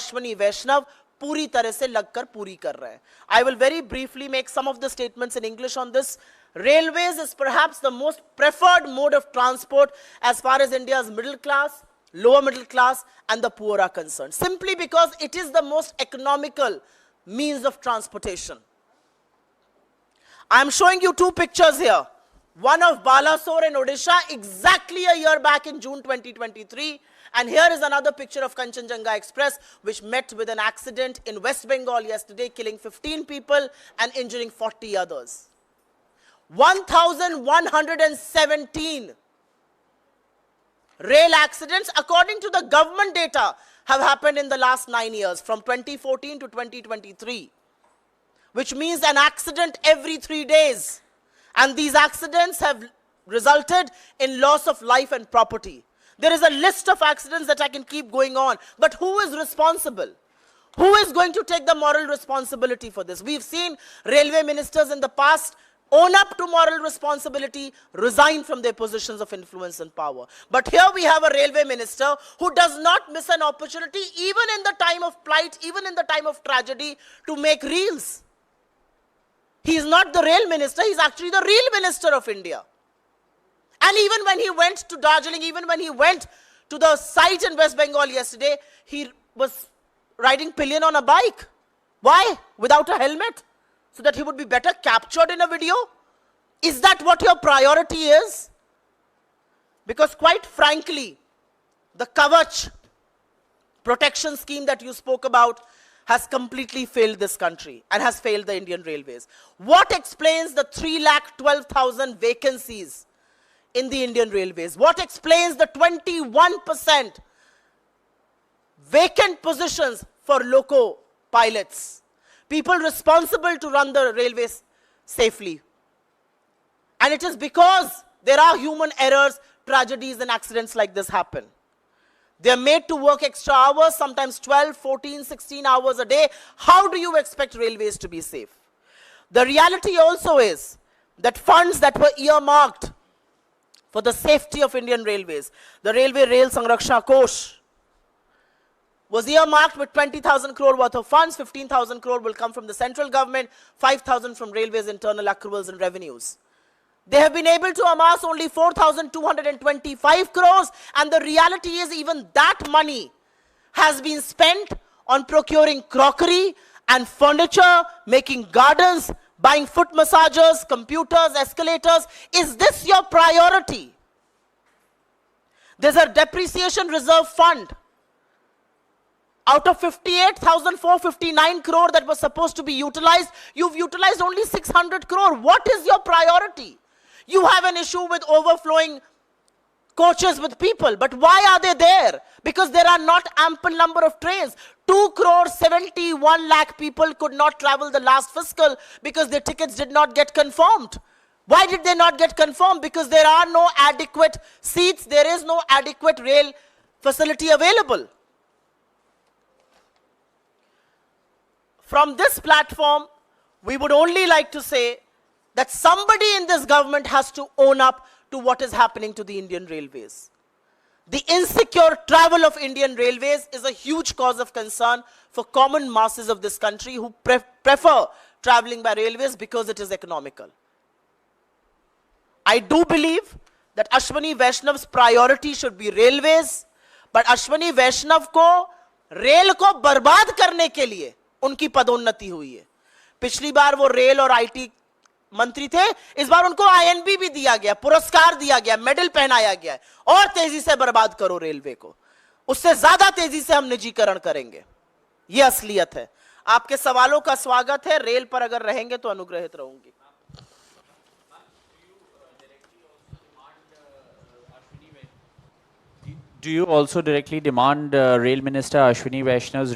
अश्वनी वैष्णव पूरी तरह से लगकर पूरी कर रहे हैं. I will very briefly make some of the statements in English on this. Railways is perhaps the most preferred mode of transport as far as India's middle class, lower middle class and the poor are concerned, simply because it is the most economical means of transportation. I am showing you two pictures here. One of Balasore in Odisha exactly a year back in June 2023. And here is another picture of Kanchenjunga Express, which met with an accident in West Bengal yesterday, killing 15 people and injuring 40 others. 1,117 rail accidents, according to the government data, have happened in the last 9 years, from 2014 to 2023, which means an accident every 3 days. And these accidents have resulted in loss of life and property. There is a list of accidents that I can keep going on. But who is responsible? Who is going to take the moral responsibility for this? We've seen railway ministers in the past own up to moral responsibility, resign from their positions of influence and power. But here we have a railway minister who does not miss an opportunity, even in the time of plight, even in the time of tragedy, to make reels. He is not the rail minister, he is actually the real minister of India. And even when he went to Darjeeling, even when he went to the site in West Bengal yesterday, he was riding pillion on a bike. Why? Without a helmet? So that he would be better captured in a video? Is that what your priority is? Because quite frankly, the Kavach protection scheme that you spoke about has completely failed this country and has failed the Indian Railways. What explains the 3,12,000 vacancies in the Indian Railways? What explains the 21% vacant positions for loco pilots? People responsible to run the railways safely. And it is because there are human errors, tragedies and accidents like this happen. They are made to work extra hours, sometimes 12, 14, 16 hours a day. How do you expect railways to be safe? The reality also is that funds that were earmarked for the safety of Indian Railways, the Railway Rail Sanraksha Kosh, was earmarked with 20,000 crore worth of funds. 15,000 crore will come from the central government, 5,000 from Railways internal accruals and revenues. They have been able to amass only 4,225 crores, and the reality is even that money has been spent on procuring crockery and furniture, making gardens, buying foot massagers, computers, escalators. Is this your priority? There's a depreciation reserve fund. Out of 58,459 crore that was supposed to be utilized, you've utilized only 600 crore. What is your priority? You have an issue with overflowing coaches with people, but why are they there? Because there are not ample number of trains. 2,71 lakh people could not travel the last fiscal because their tickets did not get confirmed. Why did they not get confirmed? Because there are no adequate seats, there is no adequate rail facility available. From this platform, we would only like to say that somebody in this government has to own up to what is happening to the Indian Railways. The insecure travel of Indian Railways is a huge cause of concern for common masses of this country who prefer traveling by railways because it is economical. I do believe that Ashwani Vaishnav's priority should be railways, but Ashwani Vaishnav को rail को बर्बाद करने के लिए उनकी पदोन्नति हुई है. पिछली बार वो रेल और आईटी मंत्री थे, इस बार उनको आईएनबी भी दिया गया, पुरस्कार दिया गया, मेडल पहनाया गया है. और तेजी से बर्बाद करो रेलवे को, उससे ज्यादा तेजी से हम निजीकरण करेंगे. ये असलियत है. आपके सवालों का स्वागत है. रेल पर अगर रहेंगे तो अनुग्रहित रहूंगी. Do you also directly demand Rail Minister Ashwini Vaishnav's